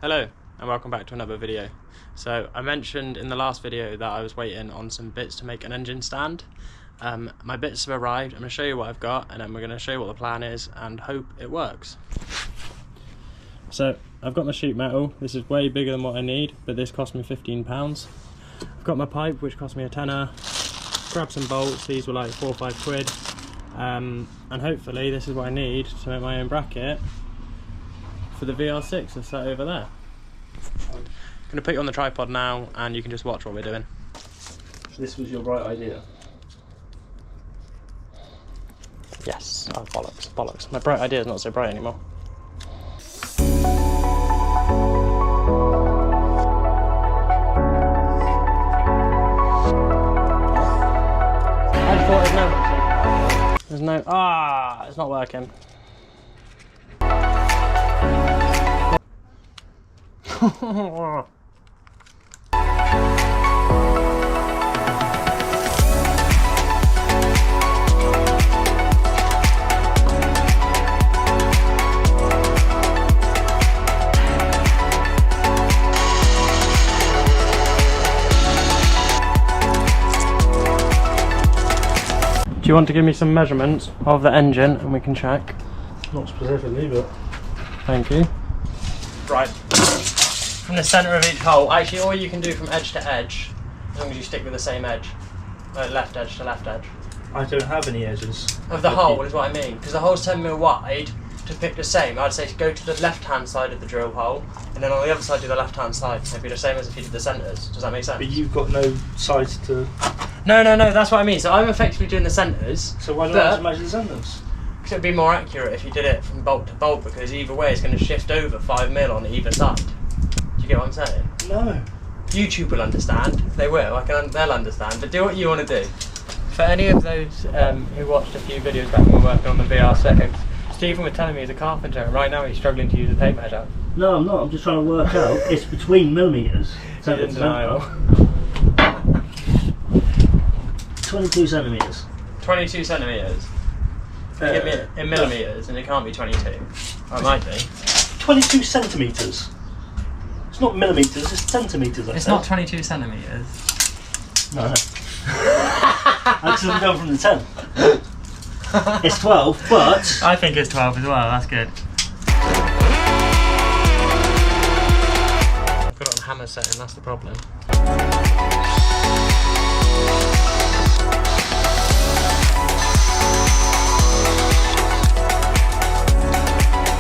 Hello and welcome back to another video. So I mentioned in the last video that I was waiting on some bits to make an engine stand. My bits have arrived. I'm going to show you what I've got and then we're going to show you what the plan is and hope it works. So I've got my sheet metal. This is way bigger than what I need, but this cost me £15. I've got my pipe, which cost me a tenner. Grab some bolts. These were like 4 or 5 quid. And hopefully this is what I need to make my own bracket for the VR6 that's sat over there. I'm going to put you on the tripod now and you can just watch what we're doing. So this was your right idea? Yes, oh bollocks, bollocks. My bright idea is not so bright anymore. I just thought there's no, it's not working. Do you want to give me some measurements of the engine and we can check? Not specifically, but... Thank you. Right. From the centre of each hole, actually all you can do from edge to edge, as long as you stick with the same edge. Like left edge to left edge. I don't have any edges. Of the hole is what I mean, because the hole's 10mm wide. To pick the same, I'd say to go to the left hand side of the drill hole, and then on the other side do the left hand side. It'd be the same as if you did the centres. Does that make sense? But you've got no sides to... No, that's what I mean. So I'm effectively doing the centres. So why don't I just measure the centres? Because it'd be more accurate if you did it from bolt to bolt, because either way it's going to shift over 5mm on either side. Do you get what I'm saying? No. YouTube will understand. They will. They'll understand. But do what you want to do. For any of those who watched a few videos back when we were working on the VR6, Stephen was telling me he's a carpenter, and right now he's struggling to use a tape measure. No, I'm not. I'm just trying to work out. It's between millimetres. So in denial. 22 centimetres. 22 centimetres. Give me it in millimetres, and it can't be 22. Or it might be. 22 centimetres. It's not millimetres, it's centimetres. It's not 22 centimetres. No. Actually, I'm going from the 10. It's 12, but... I think it's 12 as well, that's good. I've got it on hammer setting, that's the problem.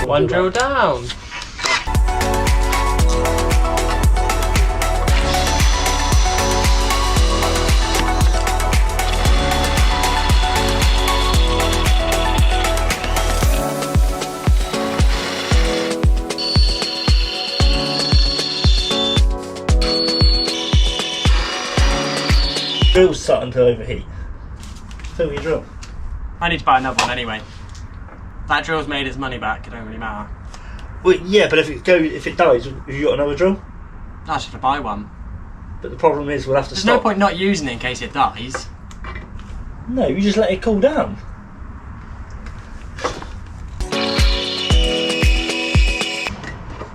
One drill down. Drill's starting to overheat. Fill your drill. I need to buy another one anyway. That drill's made its money back, it don't really matter. Well, yeah, but if it dies, have you got another drill? I should have buy one. But the problem is we'll have to There's stop. no point not using it in case it dies. No, you just let it cool down.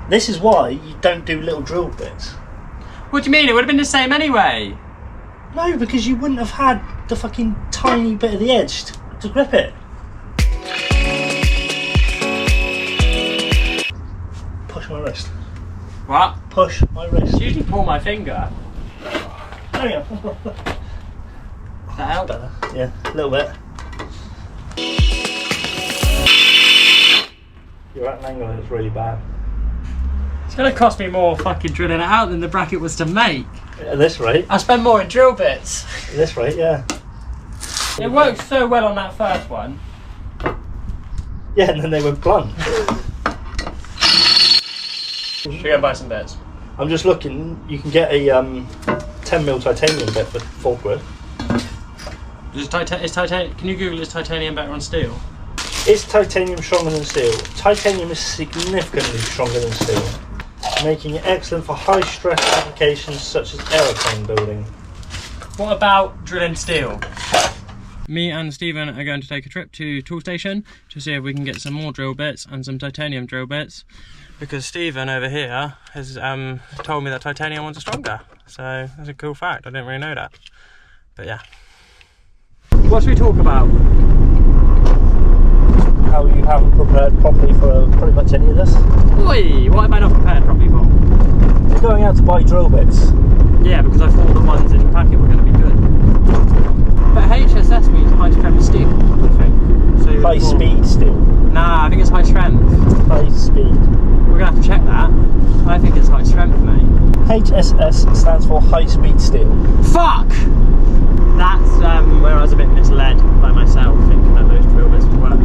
This is why you don't do little drill bits. What do you mean? It would have been the same anyway. No, because you wouldn't have had the fucking tiny bit of the edge to grip it. Push my wrist. What? Push my wrist. You usually pull my finger. There you go. Does that help? Better. Yeah, a little bit. You're at an angle that's really bad. It's going to cost me more fucking drilling it out than the bracket was to make. At this rate. I spend more in drill bits. At this rate, yeah. It worked so well on that first one. Yeah, and then they went blunt. Should we go and buy some bits? I'm just looking, you can get a 10mm titanium bit for 4 quid. Is titanium? Can you Google is titanium better on steel? Is titanium stronger than steel? Titanium is significantly stronger than steel, making it excellent for high stress applications such as aeroplane building. What about drilling steel? Me and Stephen are going to take a trip to Tool Station to see if we can get some more drill bits and some titanium drill bits, because Stephen over here has told me that titanium ones are stronger. So that's a cool fact. I didn't really know that. But yeah. What should we talk about? How you haven't prepared properly for pretty much any of this. Oi! What have I not prepared properly for? You're going out to buy drill bits. Yeah, because I thought the ones in the packet were going to be good. But HSS means high strength steel, I think. So High speed steel. Nah, I think it's high strength. High speed. We're going to have to check that. I think it's high strength, mate. HSS stands for high speed steel. Fuck! That's where I was a bit misled by myself, thinking that those drill bits would work.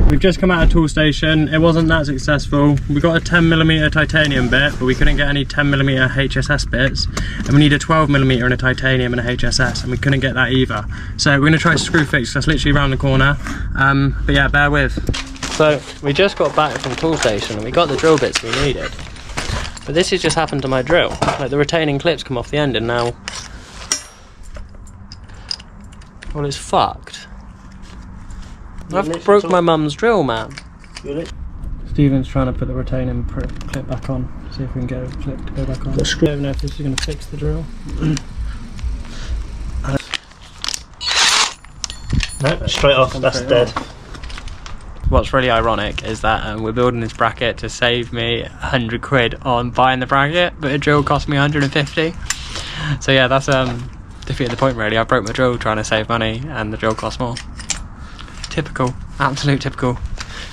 We've just come out of tool station. It wasn't that successful. We got a 10mm titanium bit, but we couldn't get any 10mm HSS bits, and we need a 12mm in a titanium and a HSS, and we couldn't get that either. So we're going to try screw fix. That's literally around the corner. But yeah, bear with. So we just got back from tool station and we got the drill bits we needed. But this has just happened to my drill. Like the retaining clips come off the end and now, well, it's fucked. I've broke my mum's drill, man. Stephen's trying to put the retaining clip back on. See if we can get a clip to go back on. I don't know if this is going to fix the drill. No, straight off, that's dead. What's really ironic is that we're building this bracket to save me 100 quid on buying the bracket, but a drill cost me 150. So yeah, that's defeated the point really. I broke my drill trying to save money and the drill cost more. Typical, absolute typical.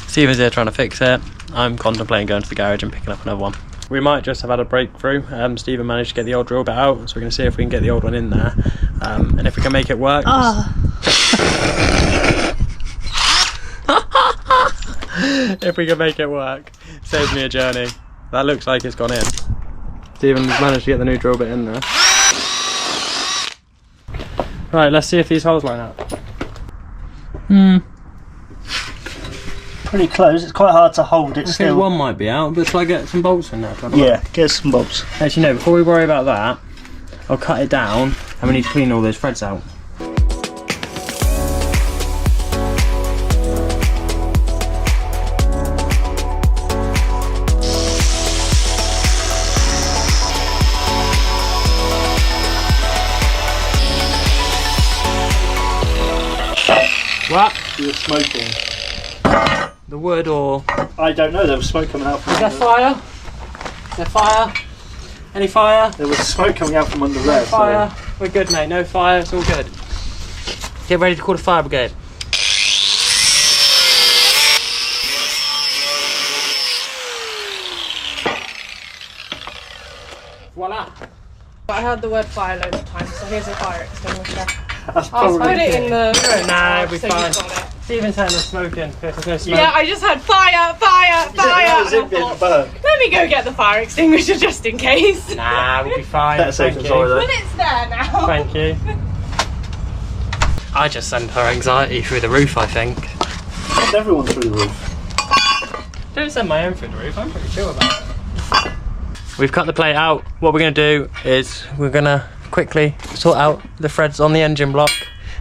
Stephen's here trying to fix it. I'm contemplating going to the garage and picking up another one. We might just have had a breakthrough. Stephen managed to get the old drill bit out, so we're going to see if we can get the old one in there. And if we can make it work. If we can make it work, saves me a journey. That looks like it's gone in. Stephen's managed to get the new drill bit in there. Right, let's see if these holes line up. Pretty close, it's quite hard to hold it still. One might be out, but shall I get some bolts in there? Yeah, get some bolts. Actually no, before we worry about that, I'll cut it down and we need to clean all those threads out. What? You were smoking. The wood or? I don't know, there was smoke coming out from Is there fire? Is there fire? Any fire? There was smoke coming out from under there. No fire. So. We're good, mate. No fire. It's all good. Get ready to call the fire brigade. Voila. I heard the word fire loads of times, so here's a fire extinguisher. That's I'll probably put it in the... Nah, it'll be so fine. you've got it. Stephen's saying there's smoking. There's no smoke. Yeah, I just had fire, fire, fire. That was and I it being thought, burnt. let me go get the fire extinguisher just in case. Nah, we'll be fine. Better safe than sorry though. Well, it's there now. Thank you. I just send her anxiety through the roof, I think. Send everyone through the roof. Don't send my own through the roof, I'm pretty chill about it. We've cut the plate out. What we're going to do is we're going to quickly sort out the threads on the engine block.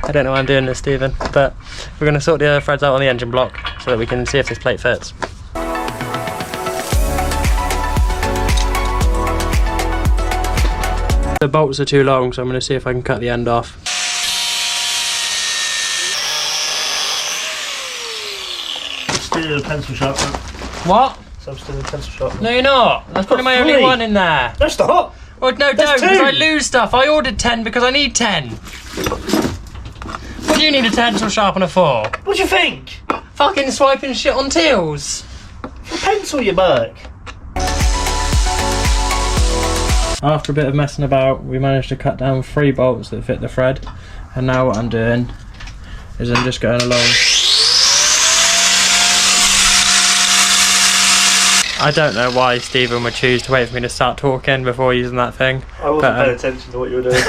I don't know why I'm doing this, Stephen, but we're going to sort the threads out on the engine block so that we can see if this plate fits. The bolts are too long, so I'm going to see if I can cut the end off. Still a pencil sharpener. What? So I'm still a pencil sharpener. No, you're not. That's probably my only one in there. No, stop! Well, no, don't, because I lose stuff. I ordered 10 because I need 10. What do you need a pencil sharpener for? What do you think? Fucking swiping shit on tills. A pencil, you Burke. After a bit of messing about, we managed to cut down 3 bolts that fit the thread. And now what I'm doing is I'm just going along. I don't know why Stephen would choose to wait for me to start talking before using that thing. I wasn't paying attention to what you were doing.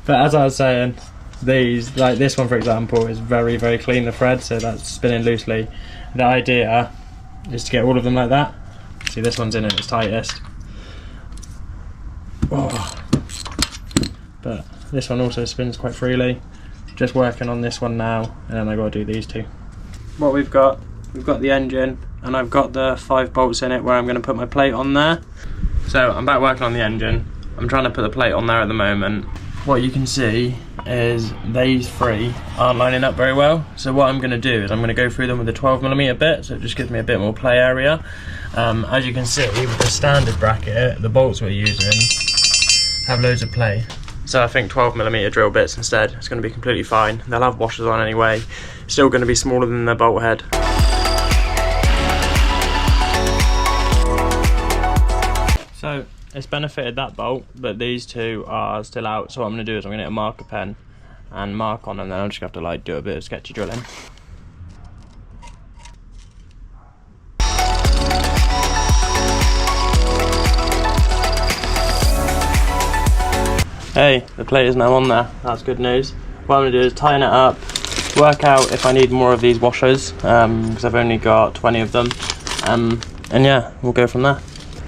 But as I was saying, these, like this one for example, is very, very clean, the thread, so that's spinning loosely. The idea is to get all of them like that. See, this one's in at its tightest. Oh. But this one also spins quite freely. Just working on this one now, and then I got to do these two. What we've got we've got the engine and I've got the 5 bolts in it where I'm going to put my plate on there. So I'm back working on the engine. I'm trying to put the plate on there at the moment. What you can see is these 3 aren't lining up very well. So what I'm going to do is I'm going to go through them with a 12mm bit, so it just gives me a bit more play area. As you can see, with the standard bracket, the bolts we're using have loads of play. So I think 12mm drill bits instead, it's going to be completely fine. They'll have washers on anyway. Still going to be smaller than the bolt head. So it's benefited that bolt, but these 2 are still out. So what I'm going to do is I'm going to get a marker pen and mark on them, and then I'm just going to have to like do a bit of sketchy drilling. Hey, the plate is now on there. That's good news. What I'm going to do is tighten it up, work out if I need more of these washers, because I've only got 20 of them, and yeah, we'll go from there.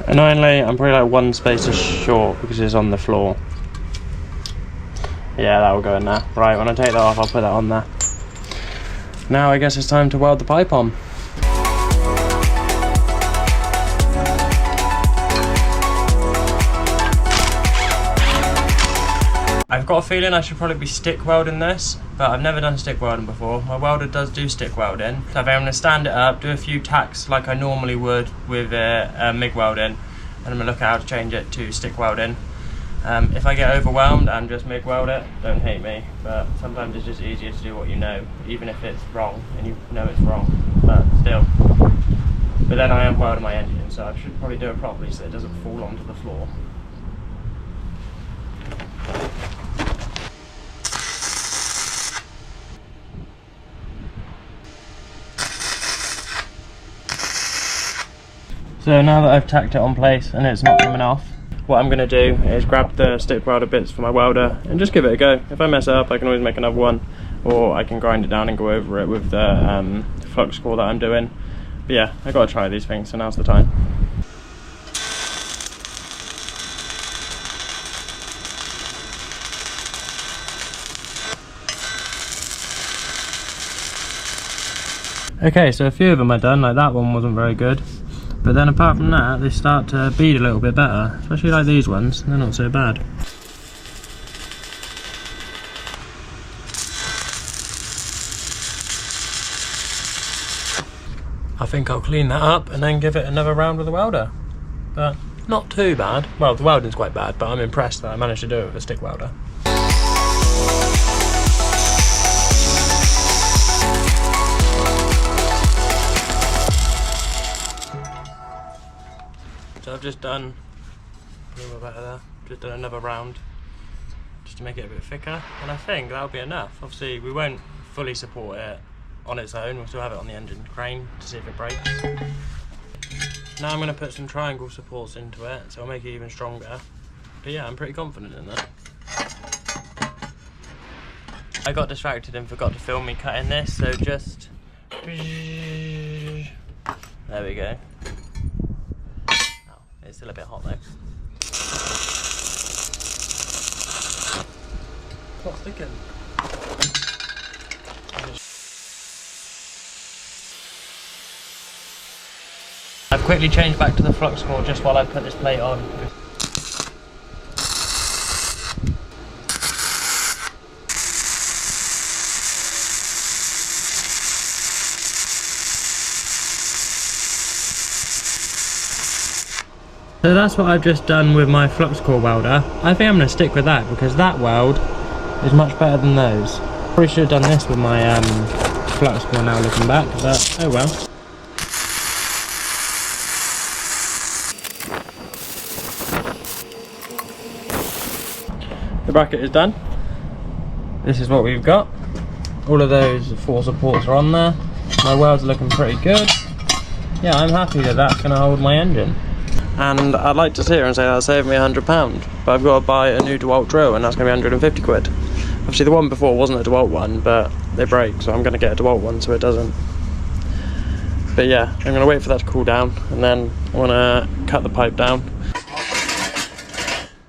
Annoyingly, I'm probably like 1 spacer short because it's on the floor. Yeah, that will go in there. Right, when I take that off, I'll put that on there. Now I guess it's time to weld the pipe on. I've got a feeling I should probably be stick welding this, but I've never done stick welding before. My welder does do stick welding, so I'm going to stand it up, do a few tacks like I normally would with MIG welding, and I'm going to look at how to change it to stick welding. If I get overwhelmed and just MIG weld it, don't hate me, but sometimes it's just easier to do what you know, even if it's wrong and you know it's wrong, but still. But then I am welding my engine, so I should probably do it properly so it doesn't fall onto the floor. So now that I've tacked it on place and it's not coming off, what I'm going to do is grab the stick welder bits for my welder and just give it a go. If I mess it up, I can always make another one, or I can grind it down and go over it with the flux core that I'm doing. But yeah, I got to try these things, so now's the time. Okay, so a few of them are done, like that one wasn't very good. But then apart from that, they start to bead a little bit better, especially like these ones, they're not so bad. I think I'll clean that up and then give it another round with the welder. But not too bad. Well, the welding's quite bad, but I'm impressed that I managed to do it with a stick welder. So I've just done a little bit better there, just done another round just to make it a bit thicker, and I think that'll be enough. Obviously we won't fully support it on its own, we'll still have it on the engine crane to see if it breaks. Now I'm going to put some triangle supports into it, so I'll make it even stronger. But yeah, I'm pretty confident in that. I got distracted and forgot to film me cutting this, so just... There we go. It's still a bit hot though. What's sticking? I've quickly changed back to the flux core just while I put this plate on. So that's what I've just done with my flux core welder. I think I'm going to stick with that because that weld is much better than those. Probably should have done this with my flux core now looking back, but oh well. The bracket is done. This is what we've got. All of those 4 supports are on there. My welds are looking pretty good. Yeah, I'm happy that that's going to hold my engine. And I'd like to sit here and say that saved me £100, but I've got to buy a new DeWalt drill and that's going to be 150 quid. Obviously the one before wasn't a DeWalt one, but they break, so I'm going to get a DeWalt one so it doesn't. But yeah, I'm going to wait for that to cool down and then I want to cut the pipe down.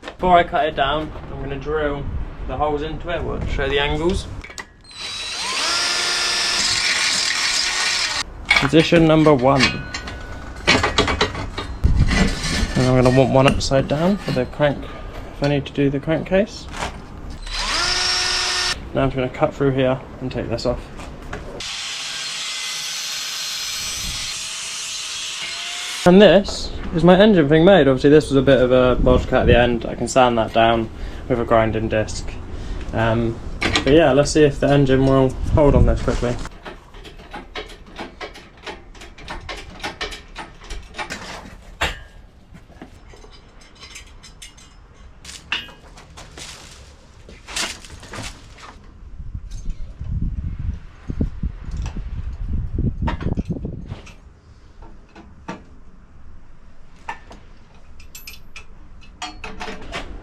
Before I cut it down, I'm going to drill the holes into it. We'll show the angles. Position number 1. And I'm going to want one upside down for the crank, if I need to do the crankcase. Now I'm just going to cut through here and take this off. And this is my engine thing made. Obviously this was a bit of a bodge cut at the end. I can sand that down with a grinding disc. But yeah, let's see if the engine will hold on this quickly.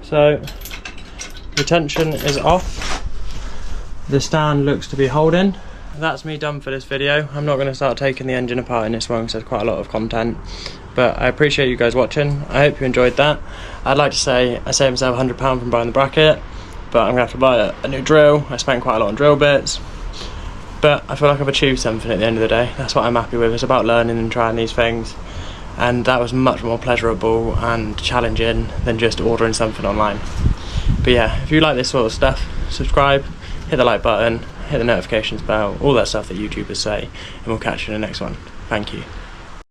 So the tension is off, the stand looks to be holding. That's me done for this video. I'm not going to start taking the engine apart in this one because there's quite a lot of content, but I appreciate you guys watching. I hope you enjoyed that. I'd like to say I saved myself £100 from buying the bracket, but I'm going to have to buy a new drill. I spent quite a lot on drill bits, but I feel like I've achieved something at the end of the day. That's what I'm happy with. It's about learning and trying these things. And that was much more pleasurable and challenging than just ordering something online. But yeah, if you like this sort of stuff, subscribe, hit the like button, hit the notifications bell, all that stuff that YouTubers say, and we'll catch you in the next one. Thank you.